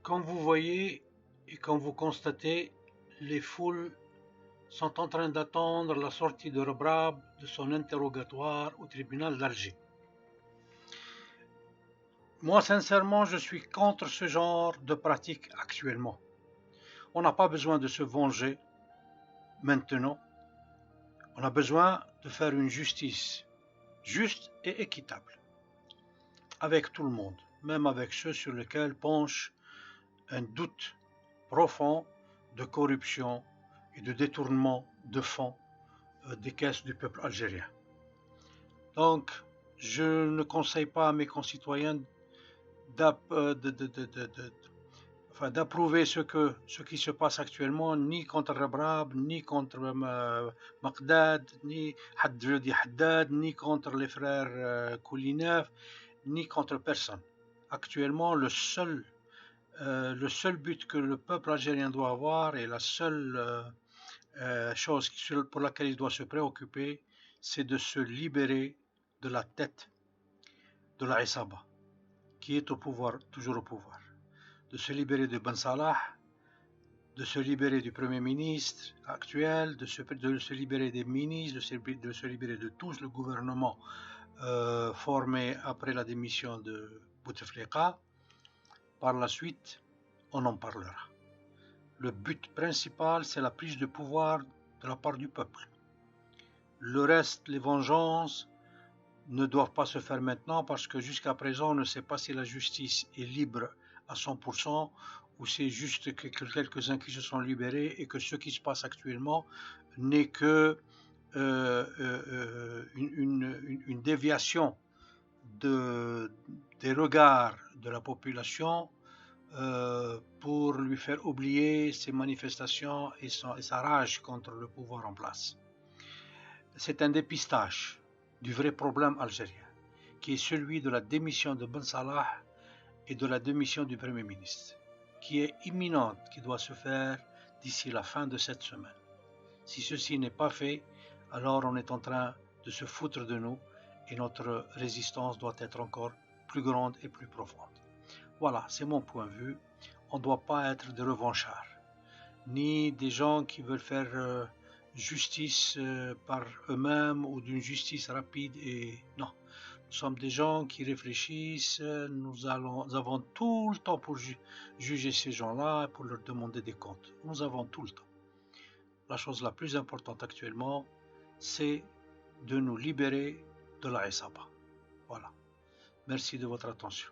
Comme vous voyez et comme vous constatez, les foules sont en train d'attendre la sortie de Rebrab de son interrogatoire au tribunal d'Alger. Moi, sincèrement, je suis contre ce genre de pratique actuellement. On n'a pas besoin de se venger maintenant. On a besoin de faire une justice juste et équitable avec tout le monde, même avec ceux sur lesquels penche un doute profond de corruption et de détournement de fonds des caisses du peuple algérien. Donc, je ne conseille pas à mes concitoyens d'approuver ce qui se passe actuellement, ni contre Rebrab, ni contre Maqdad, ni Haddad, ni contre les frères Koulinev, ni contre personne. Actuellement, le seul but que le peuple algérien doit avoir et la seule chose pour laquelle il doit se préoccuper, c'est de se libérer de la tête de la Isaba, qui est au pouvoir, toujours au pouvoir. De se libérer de Ben Salah, de se libérer du Premier ministre actuel, de se libérer des ministres, de se libérer de tous le gouvernement formé après la démission de Bouteflika. Par la suite, on en parlera. Le but principal, c'est la prise de pouvoir de la part du peuple. Le reste, les vengeances, ne doivent pas se faire maintenant parce que jusqu'à présent, on ne sait pas si la justice est libre à 100% ou c'est juste que quelques-uns qui se sont libérés et que ce qui se passe actuellement n'est que une déviation des regards de la population pour lui faire oublier ses manifestations et sa rage contre le pouvoir en place. C'est un dépistage du vrai problème algérien, qui est celui de la démission de Ben Salah et de la démission du Premier ministre, qui est imminente, qui doit se faire d'ici la fin de cette semaine. Si ceci n'est pas fait, alors on est en train de se foutre de nous et notre résistance doit être encore plus grande et plus profonde. Voilà, c'est mon point de vue. On ne doit pas être des revanchards, ni des gens qui veulent faire justice par eux-mêmes ou d'une justice rapide. Et non, nous sommes des gens qui réfléchissent. Nous avons tout le temps pour juger ces gens-là et pour leur demander des comptes. Nous avons tout le temps. La chose la plus importante actuellement, c'est de nous libérer de la Isaba. Voilà. Merci de votre attention.